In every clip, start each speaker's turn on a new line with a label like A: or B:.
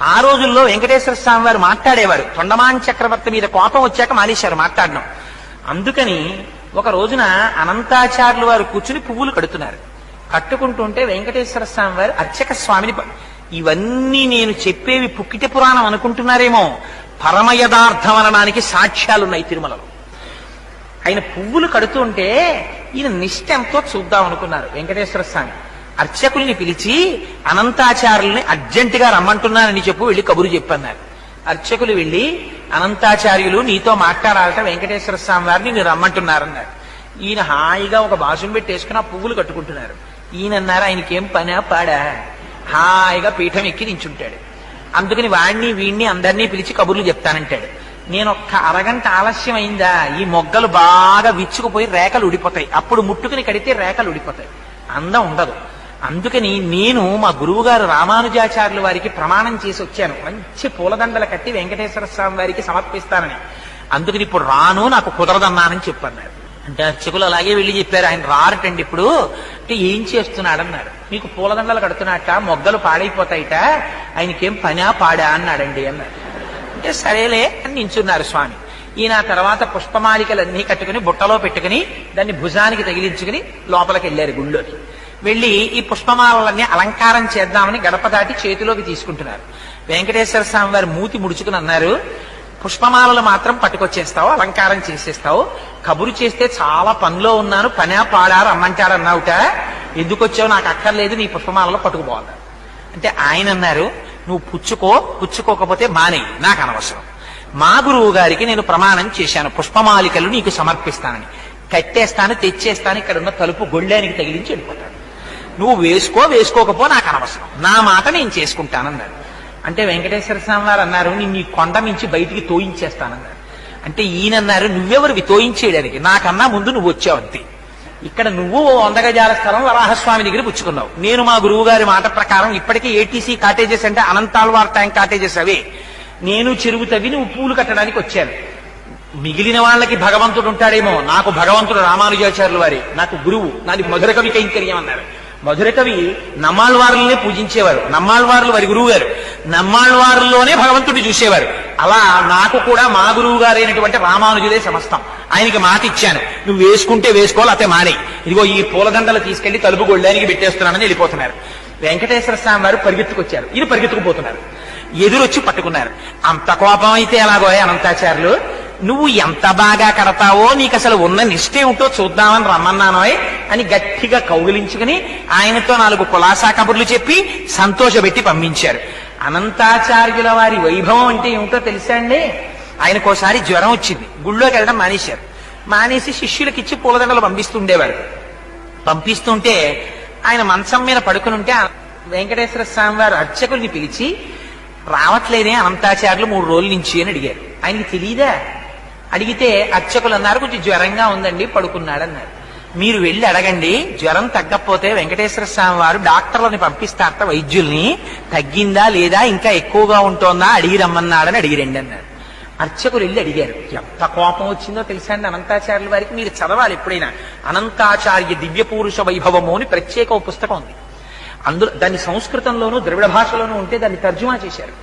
A: ఆ రోజుల్లో వెంకటేశ్వర స్వామి వారు మాట్లాడేవారు. తొండమాన్ చక్రవర్తి మీద కోపం వచ్చాక మానేశారు మాట్లాడడం. అందుకని ఒక రోజున అనంతాచార్యులు వారు కూర్చుని పువ్వులు కడుతున్నారు. కట్టుకుంటుంటే వెంకటేశ్వర స్వామి వారు అర్చక స్వామిని ఇవన్నీ నేను చెప్పేవి పుక్కిట పురాణం అనుకుంటున్నారేమో, పరమయథార్థం అనడానికి సాక్ష్యాలున్నాయి తిరుమలలో. ఆయన పువ్వులు కడుతుంటే ఈయన నిష్ఠ ఎంతో చూద్దాం అనుకున్నారు వెంకటేశ్వర స్వామి. అర్చకుల్ని పిలిచి అనంతాచార్యుల్ని అర్జెంటుగా రమ్మంటున్నానని చెప్పు, వెళ్ళి కబురు చెప్పన్నారు. అర్చకులు వెళ్ళి అనంతాచార్యులు నీతో మాట్లాడాలట వెంకటేశ్వర స్వామి వారిని నేను రమ్మంటున్నారన్నారు. ఈయన హాయిగా ఒక బాసుం పెట్టేసుకుని ఆ పువ్వులు కట్టుకుంటున్నారు. ఈయన అన్నారు ఆయనకేం పనా పాడా, హాయిగా పీఠం ఎక్కి నించుంటాడు. అందుకని వాణ్ణి వీణ్ణి అందరినీ పిలిచి కబుర్లు చెప్తానంటాడు. నేను ఒక్క అరగంట ఆలస్యం అయిందా ఈ మొగ్గలు బాగా విచ్చుకుపోయి రేఖలు ఉడిపోతాయి. అప్పుడు ముట్టుకుని కడితే రేఖలు ఉడిపోతాయి, అందం ఉండదు. అందుకని నేను మా గురువు గారు రామానుజాచార్యుల వారికి ప్రమాణం చేసి వచ్చాను, మంచి పూలదండలు కట్టి వెంకటేశ్వర స్వామి వారికి సమర్పిస్తానని. అందుకని ఇప్పుడు రాను, నాకు కుదరదన్నానని చెప్పన్నారు. అంటే అర్చకులు అలాగే వెళ్ళి చెప్పారు, ఆయన రారటండి ఇప్పుడు. అంటే ఏం చేస్తున్నాడన్నారు. మీకు పూలదండలు కడుతున్నట్ట, మొగ్గలు పాడైపోతాయిట, ఆయనకేం పనా పాడా అన్నాడండి అన్నారు. అంటే సరేలే అని నించున్నారు స్వామి. ఈయన తర్వాత పుష్పమాలికలన్నీ కట్టుకుని బుట్టలో పెట్టుకుని దాన్ని భుజానికి తగిలించుకుని లోపలికి వెళ్ళారు గుళ్ళోకి. వెళ్ళి ఈ పుష్పమాలలన్నీ అలంకారం చేద్దామని గడప దాటి చేతిలోకి తీసుకుంటున్నారు. వెంకటేశ్వర స్వామి వారు మూతి ముడుచుకుని అన్నారు, పుష్పమాలలు మాత్రం పట్టుకొచ్చేస్తావు, అలంకారం చేసేస్తావు, కబురు చేస్తే చాలా పనిలో ఉన్నాను, పనా పాడా రమ్మంటాడన్నావుట, ఎందుకు వచ్చావు నాకు అక్కర్లేదు, నీ పుష్పమాలలో పట్టుకుపోవాలి. అంటే ఆయన అన్నారు, నువ్వు పుచ్చుకోకపోతే మానేయి, నాకు అనవసరం. మా గురువు గారికి నేను ప్రమాణం చేశాను పుష్పమాలికలు నీకు సమర్పిస్తానని, కట్టేస్తాను తెచ్చేస్తాను, ఇక్కడ ఉన్న తలుపు గొళ్ళానికి తగిలించి వెళ్ళిపోతాను, నువ్వు వేసుకోకపో నాకు అనవసరం, నా మాట నేను చేసుకుంటానన్నారు. అంటే వెంకటేశ్వర స్వామి వారు అన్నారు, నేను ఈ కొండ నుంచి బయటికి తోయించేస్తానన్నారు. అంటే ఈయనన్నారు, నువ్వెవరివి తోయించేయడానికి, నాకన్నా ముందు నువ్వు వచ్చావు అంతే. ఇక్కడ నువ్వు 100 గజాల స్థలం వరాహస్వామి దగ్గర పుచ్చుకున్నావు, నేను మా గురువు గారి మాట ప్రకారం ఇప్పటికీ ఏటీసీ కాటేజెస్ అంటే అనంతాల్వార్ ట్యాంక్ కాటేజెస్ అవే, నేను చెరువు తవ్వి నువ్వు పూలు కట్టడానికి వచ్చాను. మిగిలిన వాళ్ళకి భగవంతుడు ఉంటాడేమో, నాకు భగవంతుడు రామానుజాచార్యుల వారి, నాకు గురువు, నాది మధుర కవి కైంకర్యం అన్నారు. మధుర కవి నమ్మాళ్వారులనే పూజించేవారు, నమ్మాళ్వారులు వారి గురువు గారు, నమ్మాళ్వారుల్లోనే భగవంతుడిని చూసేవారు. అలా నాకు కూడా మా గురువు గారైనటువంటి రామానుజులే సమస్తం. ఆయనకి మాట ఇచ్చాను, నువ్వు వేసుకుంటే వేసుకోవాలి, అతే మానే, ఇదిగో ఈ పూలదండలు తీసుకెళ్లి తలుపు గొళ్ళానికి పెట్టేస్తున్నానని వెళ్ళిపోతున్నారు. వెంకటేశ్వర స్వామి వారు పరిగెత్తుకొచ్చారు, ఇది పరిగెత్తుకుపోతున్నారు, ఎదురొచ్చి పట్టుకున్నారు. అంత కోపం అయితే ఎలాగో అనంతాచార్యులు, నువ్వు ఎంత బాగా కడతావో, నీకు అసలు ఉన్న నిష్ఠ ఏమిటో చూద్దామని రమ్మన్నానోయ్ అని గట్టిగా కౌగిలించుకుని ఆయనతో 4 కులాసా కబుర్లు చెప్పి సంతోషపెట్టి పంపించారు. అనంతాచార్యుల వారి వైభవం అంటే ఏమిటో తెలుసా అండి, ఆయనకోసారి జ్వరం వచ్చింది, గుళ్ళోకి వెళ్ళడం మానేశారు. మానేసి శిష్యులకిచ్చి పూలదండలు పంపిస్తుండేవారు. పంపిస్తుంటే ఆయన మంచం మీద పడుకుని ఉంటే వెంకటేశ్వర స్వామి వారు అర్చకుల్ని పిలిచి, రావట్లేదే అనంతాచార్యులు 3 రోజుల నుంచి అని అడిగారు. ఆయనకి తెలియదా? అడిగితే అర్చకులు అన్నారు, కొంచెం జ్వరంగా ఉందండి, పడుకున్నాడన్నారు. మీరు వెళ్ళి అడగండి, జ్వరం తగ్గకపోతే వెంకటేశ్వర స్వామి వారు డాక్టర్లని పంపిస్తారట, వైద్యుల్ని, తగ్గిందా లేదా ఇంకా ఎక్కువగా ఉంటోందా అడిగి రమ్మన్నాడని అడిగిరండి అన్నారు. అర్చకులు వెళ్ళి అడిగారు. ఎంత కోపం వచ్చిందో తెలుసా అండి అనంతాచార్యుల వారికి. మీరు చదవాలి ఎప్పుడైనా, అనంతాచార్య దివ్య పురుష వైభవము అని ప్రత్యేక పుస్తకం ఉంది. అందులో దాన్ని సంస్కృతంలోనూ ద్రవిడ భాషలోనూ ఉంటే దాన్ని తర్జుమా చేశారు.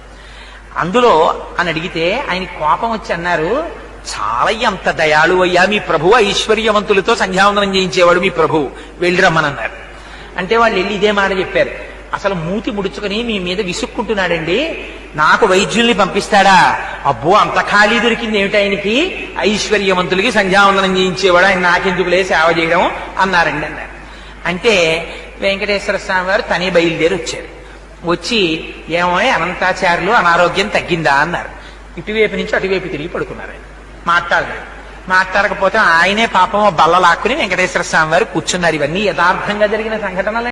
A: అందులో అని అడిగితే ఆయన కోపం వచ్చి అన్నారు, చాలా ఎంత దయాళు అయ్యా మీ ప్రభు, ఐశ్వర్యవంతులతో సంధ్యావందనం చేయించేవాడు మీ ప్రభు, వెళ్ళి రమ్మనన్నారు. అంటే వాళ్ళు వెళ్ళి ఇదే మాట చెప్పారు. అసలు మూతి ముడుచుకుని మీ మీద విసుక్కుంటున్నాడండి, నాకు వైద్యుల్ని పంపిస్తాడా, అబ్బో అంత ఖాళీ దొరికింది ఏమిటి ఆయనకి, ఐశ్వర్యవంతులకి సంధ్యావందనం చేయించేవాడు, ఆయన నాకెందుకులే సేవ చేయడం అన్నారండి అన్నారు. అంటే వెంకటేశ్వర స్వామి వారు తనే బయలుదేరి వచ్చారు. వచ్చి ఏమో అనంతాచార్యులు అనారోగ్యం తగ్గిందా అన్నారు. ఇటువైపు నుంచి అటువైపు తిరిగి పడుకున్నారు. ఆయన మాట్లాడకపోతే ఆయనే పాపం బల్ల లాక్కుని వెంకటేశ్వర స్వామి వారు కూర్చున్నారు. ఇవన్నీ యథార్థంగా జరిగిన సంఘటనలు.